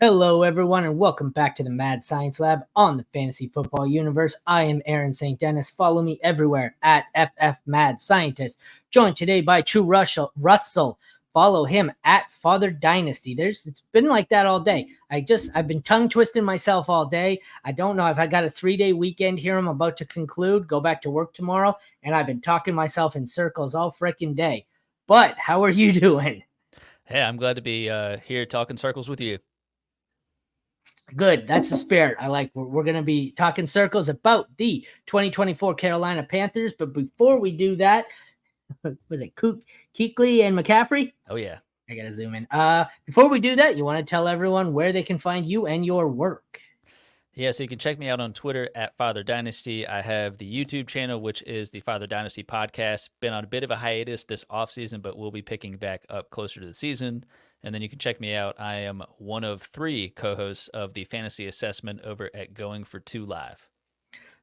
Hello, everyone, and welcome back to the Mad Science Lab on the Fantasy Football Universe. I am Aaron St. Dennis. Follow me everywhere at FF Mad Scientist. Joined today by Chew Russell. Follow him at Father Dynasty. It's been like that all day. I've been tongue twisting myself all day. I don't know. I've got a 3-day weekend here. I'm about to conclude, go back to work tomorrow, and I've been talking myself in circles all freaking day. But how are you doing? Hey, I'm glad to be here talking circles with you. Good. That's the spirit. We're going to be talking circles about the 2024 Carolina Panthers. But before we do that, was it Kuechly and McCaffrey? Oh, yeah. I got to zoom in. Before we do that, you want to tell everyone where they can find you and your work. Yeah, so you can check me out on Twitter at Father Dynasty. I have the YouTube channel, which is the Father Dynasty podcast. Been on a bit of a hiatus this offseason, but we'll be picking back up closer to the season. And then you can check me out. I am one of 3 co-hosts of the Fantasy Assessment over at GoingFor2 Live.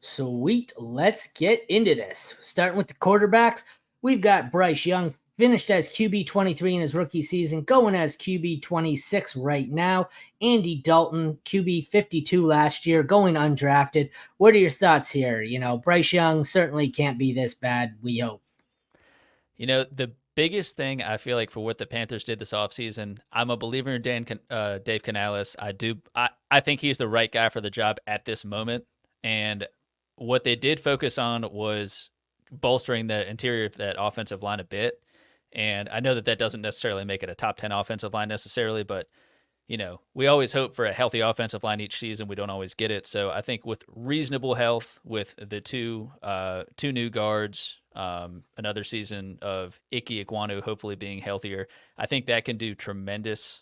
Sweet. Let's get into this. Starting with the quarterbacks, we've got Bryce Young, finished as QB 23 in his rookie season, going as QB 26 right now. Andy Dalton, QB 52 last year, going undrafted. What are your thoughts here? Bryce Young certainly can't be this bad, we hope. The biggest thing I feel like for what the Panthers did this offseason, I'm a believer in Dave Canales. I think he's the right guy for the job at this moment. And what they did focus on was bolstering the interior of that offensive line a bit. And I know that doesn't necessarily make it a top 10 offensive line necessarily, but we always hope for a healthy offensive line each season. We don't always get it. So I think with reasonable health, with the two new guards, another season of Ike Ekwonu hopefully being healthier, I think that can do tremendous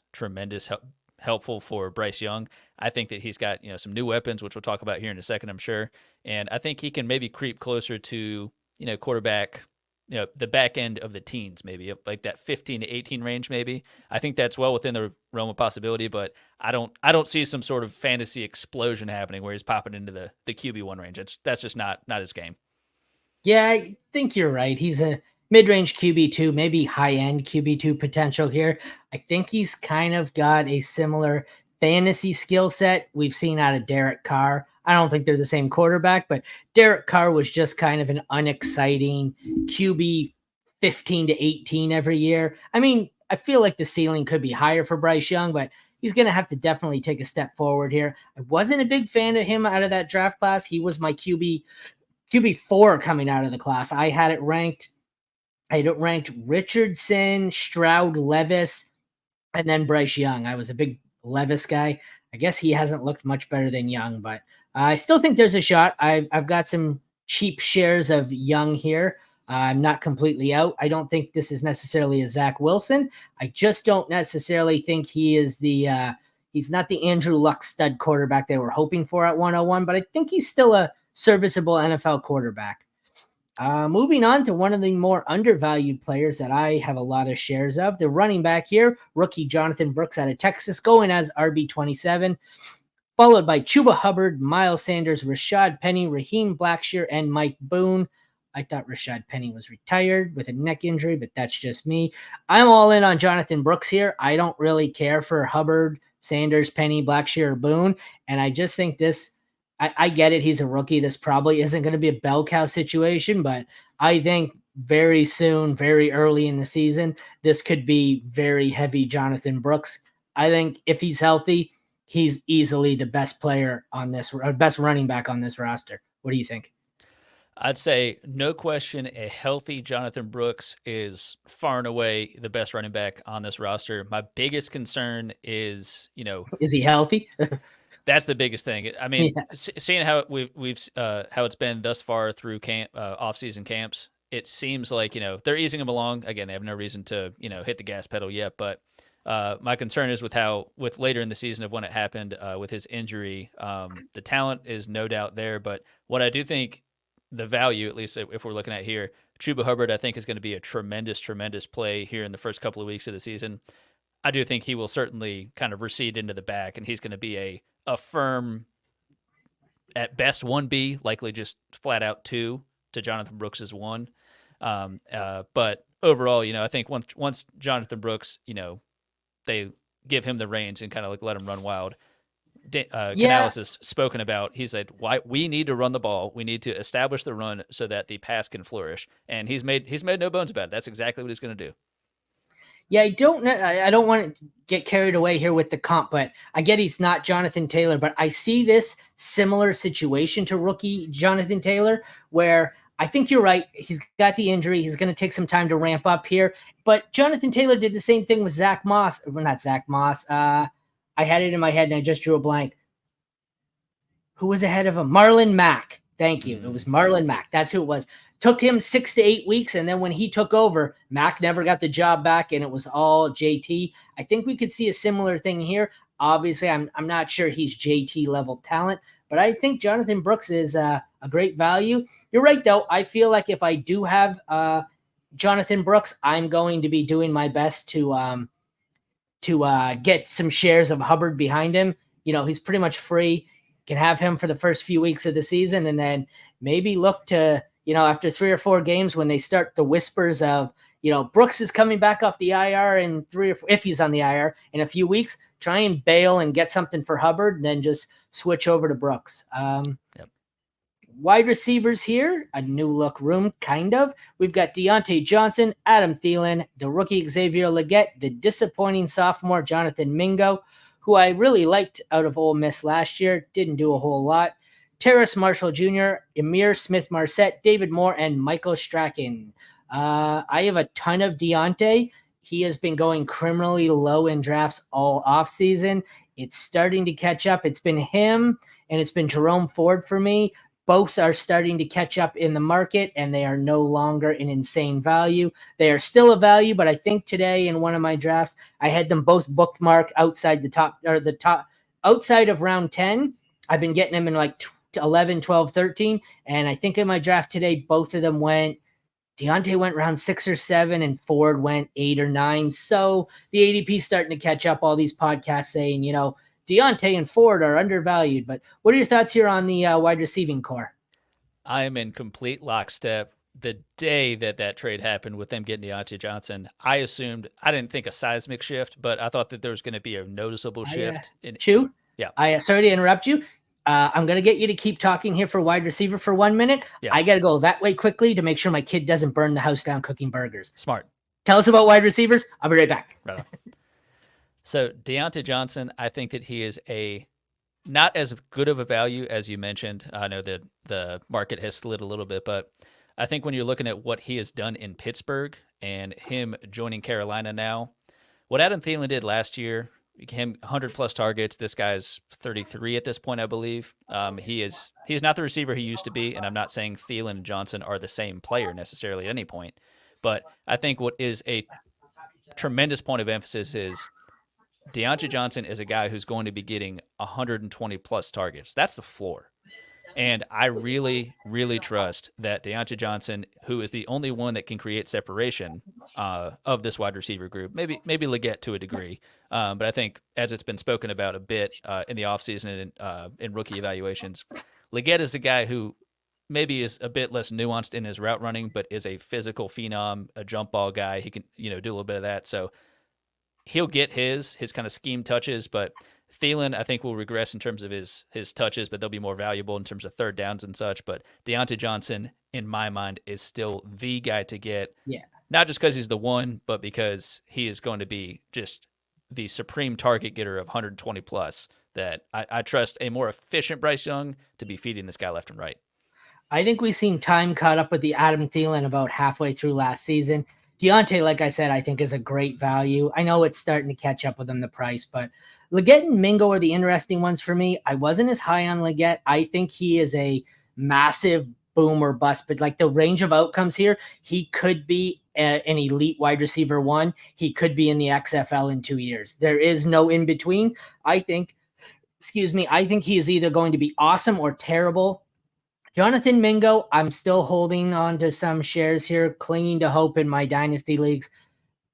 helpful for Bryce Young. I think that he's got some new weapons, which we'll talk about here in a second, I'm sure. And I think he can maybe creep closer to quarterback, the back end of the teens, maybe like that 15 to 18 range, maybe. I think that's well within the realm of possibility, but I don't see some sort of fantasy explosion happening where he's popping into the QB1 range. That's just not his game. Yeah, I think you're right. He's a mid-range QB2, maybe high-end QB2 potential here. I think he's kind of got a similar fantasy skill set we've seen out of Derek Carr. I don't think they're the same quarterback, but Derek Carr was just kind of an unexciting QB 15 to 18 every year. I mean, I feel like the ceiling could be higher for Bryce Young, but he's going to have to definitely take a step forward here. I wasn't a big fan of him out of that draft class. He was my QB4 coming out of the class. I had it ranked Richardson, Stroud, Levis, and then Bryce Young. I was a big Levis guy. I guess he hasn't looked much better than Young, but I still think there's a shot. I've got some cheap shares of Young here. I'm not completely out. I don't think this is necessarily a Zach Wilson. I just don't necessarily think he is he's not the Andrew Luck stud quarterback they were hoping for at 101, but I think he's still a serviceable NFL quarterback. Moving on to one of the more undervalued players that I have a lot of shares of, the running back here, rookie Jonathan Brooks out of Texas, going as RB27, followed by Chuba Hubbard, Miles Sanders, Rashad Penny, Raheem Blackshear, and Mike Boone. I thought Rashad Penny was retired with a neck injury, but that's just me. I'm all in on Jonathan Brooks here. I don't really care for Hubbard, Sanders, Penny, Blackshear, or Boone, and I just think I get it. He's a rookie. This probably isn't going to be a bell cow situation, but I think very soon, very early in the season, this could be very heavy Jonathan Brooks. I think if he's healthy, he's easily the best player on this, or best running back on this roster. What do you think? I'd say no question, a healthy Jonathan Brooks is far and away the best running back on this roster. My biggest concern is, is he healthy? That's the biggest thing. I mean, Yeah. seeing how we've how it's been thus far through off-season camps, it seems like they're easing him along. Again, they have no reason to hit the gas pedal yet. But my concern is with later in the season of when it happened with his injury. The talent is no doubt there, but what I do think the value, at least if we're looking at here, Chuba Hubbard, I think is going to be a tremendous play here in the first couple of weeks of the season. I do think he will certainly kind of recede into the back, and he's going to be a firm, at best 1B, likely just flat out 2 to Jonathan Brooks' 1. But overall, I think once Jonathan Brooks, they give him the reins and kind of like let him run wild. Yeah, Canales has spoken about. He said, "Why we need to run the ball. We need to establish the run so that the pass can flourish." And he's made no bones about it. That's exactly what he's going to do. Yeah, I don't know. I don't want to get carried away here with the comp, but I get he's not Jonathan Taylor, but I see this similar situation to rookie Jonathan Taylor, where I think you're right. He's got the injury. He's going to take some time to ramp up here. But Jonathan Taylor did the same thing with Zach Moss. Well, not Zach Moss. I had it in my head and I just drew a blank. Who was ahead of him? Marlon Mack. Thank you. It was Marlon Mack. That's who it was. Took him 6 to 8 weeks, and then when he took over, Mack never got the job back, and it was all JT. I think we could see a similar thing here. Obviously, I'm not sure he's JT level talent, but I think Jonathan Brooks is a great value. You're right, though. I feel like if I do have Jonathan Brooks, I'm going to be doing my best to get some shares of Hubbard behind him. You know, he's pretty much free. Can have him for the first few weeks of the season, and then maybe look to, after 3 or 4 games when they start the whispers of, Brooks is coming back off the IR in 3 or 4, if he's on the IR in a few weeks, try and bail and get something for Hubbard, and then just switch over to Brooks. Yep. Wide receivers here, a new look room, kind of. We've got Deontay Johnson, Adam Thielen, the rookie Xavier Legette, the disappointing sophomore Jonathan Mingo, who I really liked out of Ole Miss last year, didn't do a whole lot. Terrace Marshall Jr., Emir Smith-Marset, David Moore, and Michael Strachan. I have a ton of Deontay. He has been going criminally low in drafts all offseason. It's starting to catch up. It's been him and it's been Jerome Ford for me. Both are starting to catch up in the market, and they are no longer an insane value. They are still a value, but I think today in one of my drafts, I had them both bookmarked outside the top outside of round 10. I've been getting them in like 11, 12, 13. And I think in my draft today, both of them Deontay went round 6 or 7 and Ford went 8 or 9. So the ADP is starting to catch up. All these podcasts saying, Deontay and Ford are undervalued. But what are your thoughts here on the wide receiving core? I am in complete lockstep. The day that trade happened with them getting Deontay Johnson, I didn't think a seismic shift, but I thought that there was going to be a noticeable shift. Chew? Yeah. I sorry to interrupt you. I'm going to get you to keep talking here for wide receiver for 1 minute. Yeah. I got to go that way quickly to make sure my kid doesn't burn the house down cooking burgers. Smart. Tell us about wide receivers. I'll be right back. Right on. So Deontay Johnson, I think that he is not as good of a value as you mentioned. I know that the market has slid a little bit, but I think when you're looking at what he has done in Pittsburgh and him joining Carolina now, what Adam Thielen did last year, him 100+ targets. This guy's 33 at this point, I believe. He's not the receiver he used to be, and I'm not saying Thielen and Johnson are the same player necessarily at any point. But I think what is a tremendous point of emphasis is Deontay Johnson is a guy who's going to be getting 120+ targets. That's the floor. And I really, really trust that Deontay Johnson, who is the only one that can create separation of this wide receiver group, maybe Legette to a degree, but I think as it's been spoken about a bit in the offseason and in rookie evaluations, Legette is the guy who maybe is a bit less nuanced in his route running, but is a physical phenom, a jump ball guy. He can do a little bit of that. So he'll get his kind of scheme touches, but Thielen, I think, will regress in terms of his touches, but they'll be more valuable in terms of third downs and such. But Deontay Johnson, in my mind, is still the guy to get. Yeah. Not just because he's the one, but because he is going to be just the supreme target getter of 120+, that I trust a more efficient Bryce Young to be feeding this guy left and right. I think we've seen time caught up with the Adam Thielen about halfway through last season. Deontay, like I said, I think is a great value. I know it's starting to catch up with him, the price, but Legette and Mingo are the interesting ones for me. I wasn't as high on Legette. I think he is a massive boom or bust, but like the range of outcomes here, he could be an elite wide receiver 1. He could be in the XFL in 2 years. There is no in between. I think he is either going to be awesome or terrible. Jonathan Mingo, I'm still holding on to some shares here, clinging to hope in my dynasty leagues,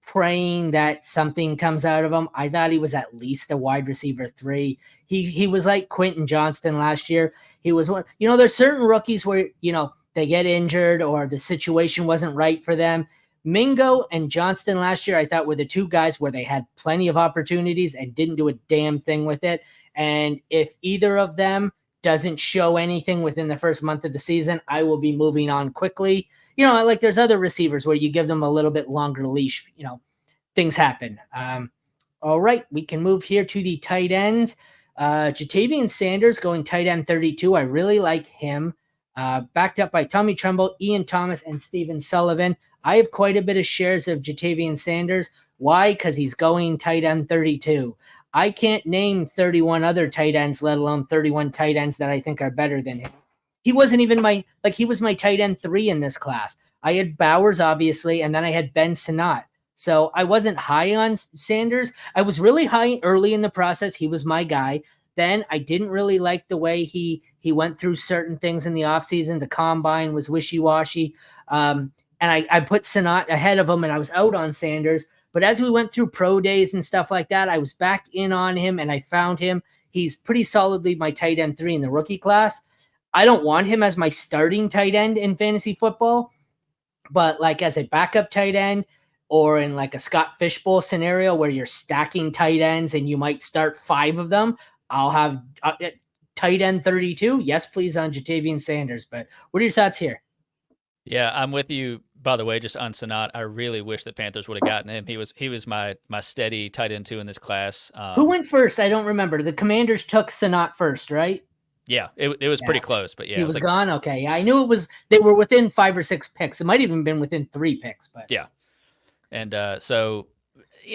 praying that something comes out of him. I thought he was at least a wide receiver 3. He was like Quentin Johnston last year. He was one. There's certain rookies where, they get injured or the situation wasn't right for them. Mingo and Johnston last year, I thought, were the two guys where they had plenty of opportunities and didn't do a damn thing with it. And if either of them doesn't show anything within the first month of the season, I will be moving on quickly. Like there's other receivers where you give them a little bit longer leash. Things happen. All right, we can move here to the tight ends. Jatavian Sanders going tight end 32. I really like him. Backed up by Tommy Tremble, Ian Thomas, and Steven Sullivan. I have quite a bit of shares of Jatavian Sanders. Why? Because he's going tight end 32. I can't name 31 other tight ends, let alone 31 tight ends that I think are better than him. He wasn't even he was my tight end 3 in this class. I had Bowers, obviously, and then I had Ben Sinnott. So I wasn't high on Sanders. I was really high early in the process. He was my guy. Then I didn't really like the way he went through certain things in the offseason. The combine was wishy-washy. And I put Sinnott ahead of him, and I was out on Sanders. But as we went through pro days and stuff like that, I was back in on him, and I found him. He's pretty solidly my tight end 3 in the rookie class. I don't want him as my starting tight end in fantasy football, but like as a backup tight end, or in like a Scott Fishbowl scenario where you're stacking tight ends and you might start 5 of them, I'll have tight end 32. Yes, please, on Jatavian Sanders. But what are your thoughts here? Yeah, I'm with you. By the way, just on Sinnott, I really wish the Panthers would have gotten him. He was my steady tight end 2 in this class. Who went first? I don't remember. The Commanders took Sinnott first, right? Yeah, it was pretty close, but yeah, he was gone. Okay, yeah, I knew it was. They were within 5 or 6 picks. It might have even been within 3 picks, but yeah. And so,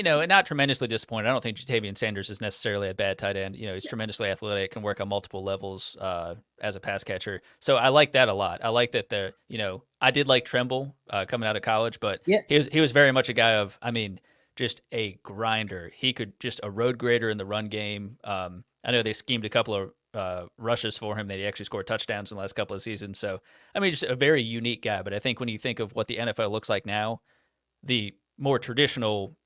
not tremendously disappointed. I don't think Jatavian Sanders is necessarily a bad tight end. He's tremendously athletic, can work on multiple levels as a pass catcher. So I like that a lot. I like that I did like Tremble coming out of college, but he was very much a guy of, just a grinder. He could just a road grader in the run game. I know they schemed a couple of rushes for him that he actually scored touchdowns in the last couple of seasons. So, just a very unique guy. But I think when you think of what the NFL looks like now, the more traditional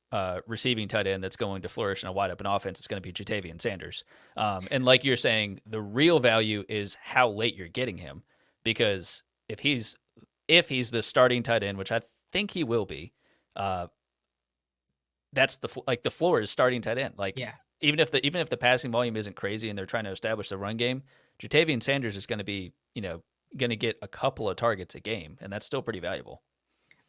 receiving tight end that's going to flourish in a wide open offense is going to be Jatavian Sanders. And like you're saying, the real value is how late you're getting him, because if he's the starting tight end, which I think he will be, that's the floor is starting tight end. Even if the passing volume isn't crazy and they're trying to establish the run game, Jatavian Sanders is going to be going to get a couple of targets a game, and that's still pretty valuable.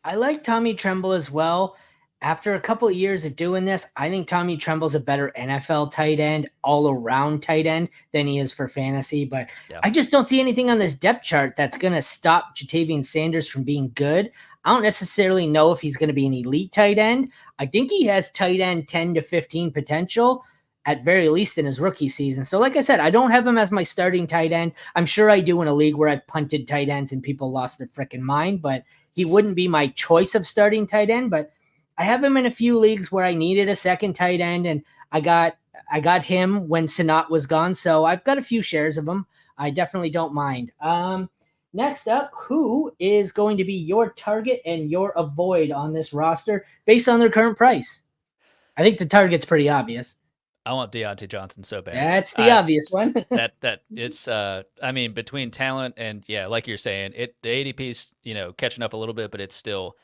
I like Tommy Tremble as well. After a couple of years of doing this, I think Tommy Tremble's a better NFL tight end, all-around tight end than he is for fantasy. But I just don't see anything on this depth chart that's going to stop Jatavian Sanders from being good. I don't necessarily know if he's going to be an elite tight end. I think he has tight end 10 to 15 potential, at very least in his rookie season. So like I said, I don't have him as my starting tight end. I'm sure I do in a league where I've punted tight ends and people lost their freaking mind, but he wouldn't be my choice of starting tight end. But I have him in a few leagues where I needed a second tight end, and I got him when Sinnott was gone. So I've got a few shares of him. I definitely don't mind. Next up, who is going to be your target and your avoid on this roster based on their current price? I think the target's pretty obvious. I want Deontay Johnson so bad. That's the obvious one. that it's between talent and like you're saying, the ADP's catching up a little bit, but I still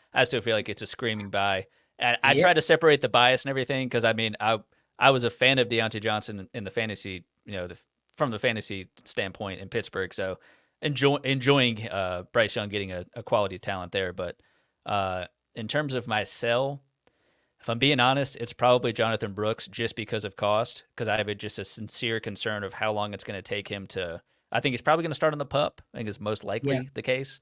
feel like it's a screaming buy. And I try to separate the bias and everything, because I was a fan of Deontay Johnson in the fantasy, from the fantasy standpoint in Pittsburgh. So enjoying Bryce Young getting a quality talent there. But in terms of my sell, if I'm being honest, it's probably Jonathan Brooks, just because of cost, because I have just a sincere concern of how long it's going to take him to. I think he's probably going to start on the PUP. I think is most likely the case.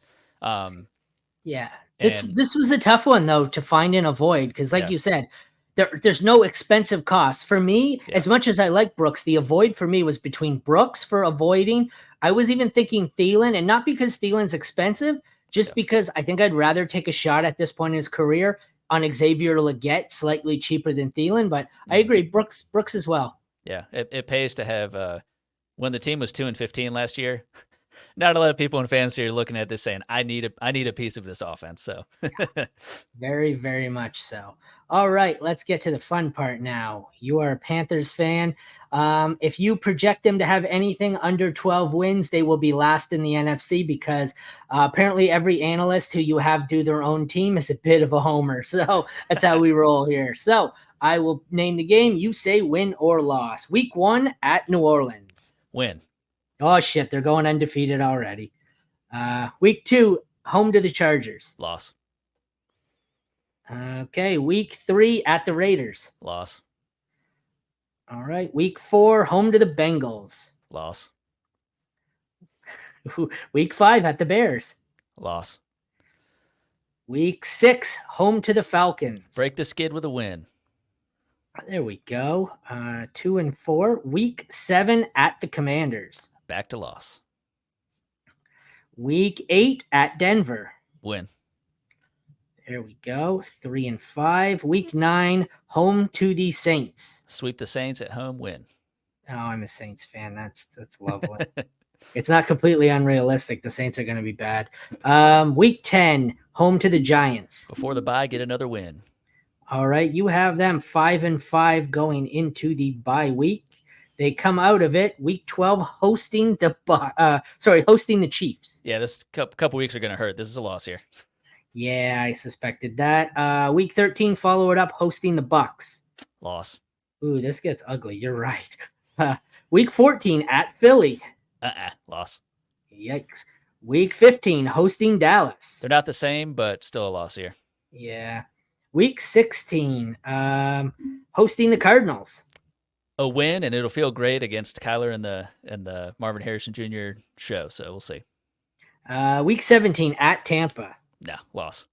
This was a tough one though to find and avoid, because like you said, there's no expensive costs for me. As much as I like Brooks, the avoid for me was between Brooks for avoiding. I was even thinking Thielen, and not because Thielen's expensive, just because I think I'd rather take a shot at this point in his career on Xavier Legette, slightly cheaper than Thielen. But I agree, Brooks as well. Yeah, it pays to have when the team was 2-15 last year. not a lot of people in fantasy are looking at this saying, I need a piece of this offense. So Very, very much so. All right, let's get to the fun part now. You are a Panthers fan. If you project them to have anything under 12 wins, they will be last in the NFC because apparently every analyst who you have do their own team is a bit of a homer. So that's how we roll here. So I will name the game. You say win or loss. Week 1 at New Orleans. win. Oh, shit. They're going undefeated already. Week 2, home to the Chargers. Loss. Okay, week 3 at the Raiders. Loss. All right, week 4, home to the Bengals. Loss. Week 5 at the Bears. Loss. Week 6, home to the Falcons. Break the skid with a win. There we go. 2 and 4. Week 7 at the Commanders. Back to loss. Week 8 at Denver. Win. There we go. 3 and 5. Week 9, home to the Saints. Sweep the Saints at home. Win. Oh, I'm a Saints fan. That's lovely. It's not completely unrealistic. The Saints are going to be bad. Week 10, home to the Giants. Before the bye, get another win. All right, you have them 5 and 5 going into the bye week. They come out of it week 12 hosting the Chiefs. Yeah, this couple weeks are going to hurt. This is a loss here. Yeah, I suspected that. Week 13 follow it up hosting the Bucks. Loss. Ooh, this gets ugly. You're right. Week 14 at Philly. Loss. Yikes. Week 15 hosting Dallas. They're not the same, but still a loss here. Yeah. Week 16 hosting the Cardinals. A win, and it'll feel great against Kyler and the Marvin Harrison Jr. show. So we'll see. Week 17 at Tampa. No, loss.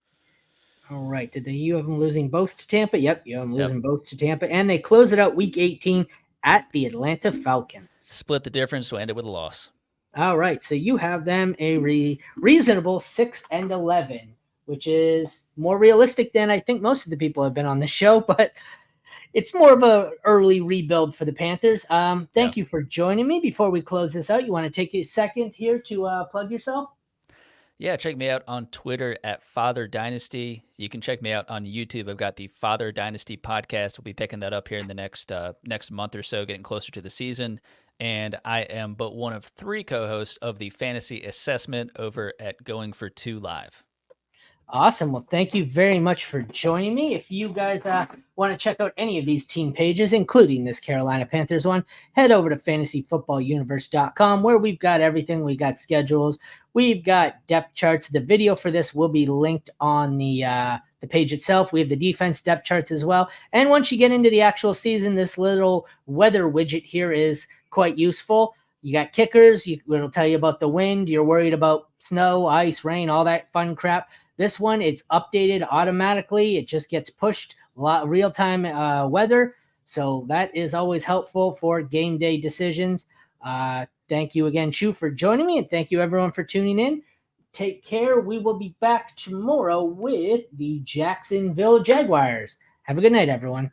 All right. Did you have them losing both to Tampa? Yep, you have them losing both to Tampa. And they close it out week 18 at the Atlanta Falcons. Split the difference to end it with a loss. All right. So you have them a reasonable 6 and 11, which is more realistic than I think most of the people have been on this show, but it's more of a early rebuild for the Panthers. Thank you for joining me. Before we close this out, you want to take a second here to plug yourself? Yeah, check me out on Twitter at Father Dynasty. You can check me out on YouTube. I've got the Father Dynasty podcast. We'll be picking that up here in the next month or so, getting closer to the season. And I am but one of 3 co-hosts of the Fantasy Assessment over at GoingFor2 Live. Awesome. Well, thank you very much for joining me. If you guys want to check out any of these team pages, including this Carolina Panthers one, head over to fantasyfootballuniverse.com where we've got everything. We've got schedules. We've got depth charts. The video for this will be linked on the page itself. We have the defense depth charts as well. And once you get into the actual season, this little weather widget here is quite useful. You got kickers. It'll tell you about the wind. You're worried about snow, ice, rain, all that fun crap. This one, it's updated automatically. It just gets pushed real-time weather. So that is always helpful for game day decisions. Thank you again, Chew, for joining me. And thank you, everyone, for tuning in. Take care. We will be back tomorrow with the Jacksonville Jaguars. Have a good night, everyone.